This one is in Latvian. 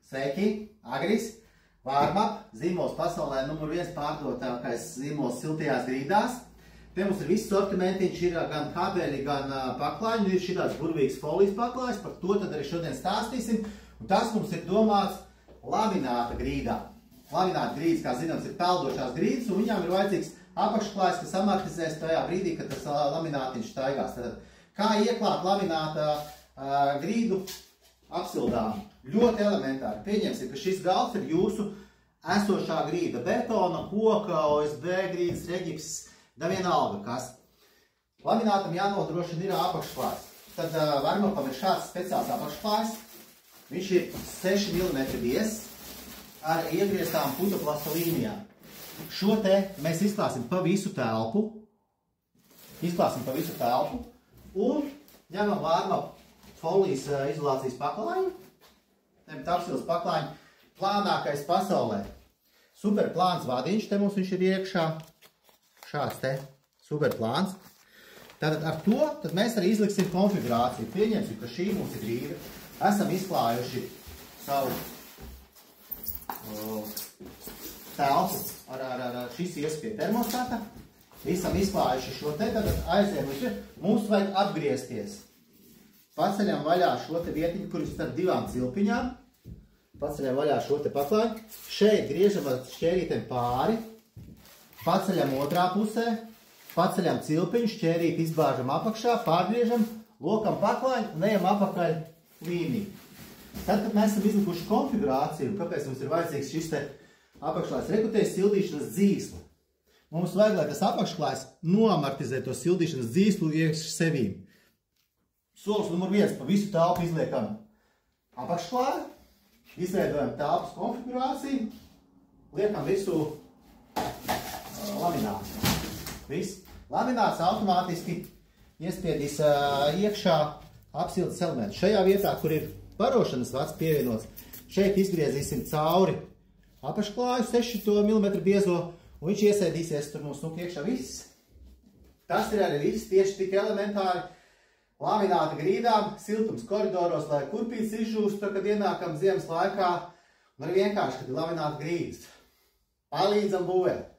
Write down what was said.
Sveiki, Agris, Warmap, zīmols pasaulē numur 1 pārdotākais zīmols siltajās grīdās. Te mums ir viss sortimentiņš, ir gan kabeļi, gan paklāji, ir šitās burvīgas folijas paklājs, par to tad arī šodien stāstīsim. Un tas mums ir domāts lamināta grīdā. Lamināta grīdas, kā zināms, ir peldošās grīdas, un viņām ir vajadzīgs apakšklājs, kas amortizēs tajā brīdī, kad tas laminātiņš staigās. Tad, kā ieklāt lamināta grīdu apsildām? Ļoti elementāri. Pieņemsim, ka šis galds ir jūsu esošā grīda. Betona, koka, OSB grīdas, reģips, da vienalga kas. Laminātam jānodrošina ir apakšklājs. Tad Warmapam ir šāds speciāls apakšklājs. Viņš ir 6 mm biezs ar iegrieztām putoplasta līnijām. Šo te mēs izklāsim pa visu telpu. Un ņemam Warmap folijas izolācijas paklāju. Ņemt apsildes paklāju. Plānākais pasaulē. Superplāns vadiņš, te mums viņš ir iekšā. Šāds te superplāns. Tātad ar to tad mēs arī izliksim konfigurāciju. Pieņemsim, ka šī mums ir grīda. Esam izklājuši savu telpu ar šis ies pie termostata. Esam izklājuši šo te, tad aizējam uz šeit. Mums vajag atgriezties. Paceļam vaļā šo te vietiņu, kur ir starp divām cilpiņām. Paceļam vaļā šo te paklāju. Šeit griežam ar šķērītēm pāri. Paceļam otrā pusē. Paceļam cilpiņu, šķērīti izbāžam apakšā, pārgriežam, lokam paklāju un ejam apakaļ līniju. Tad, kad mēs esam izlikuši konfigurāciju, kāpēc mums ir vajadzīgs šis te apakšklājs rekutējas sildīšanas dzīsli. Mums vajag, lai tas apakšklājs noamortizē to sildīšanas dzīslu iekš sevīm. Solis numur 1, pa visu telpu izliekam apakšklāju, izveidojam telpas konfigurāciju, liekam visu laminātu. Viss. Lamināts automātiski iespiedīs iekšā apsildes elementu. Šajā vietā, kur ir barošanas vats pievienots, šeit izgriezīsim cauri apakšklāju 6 mm biezo, un viņš iesēdīsies tur mums iekšā viss. Tas ir arī viss tieši tik elementāri lamināta grīdām, siltums koridoros, lai kurpītes izžūst, kad ienākam ziemas laikā, un arī vienkārši, kad ir lamināta grīdas. Palīdzam būvēt!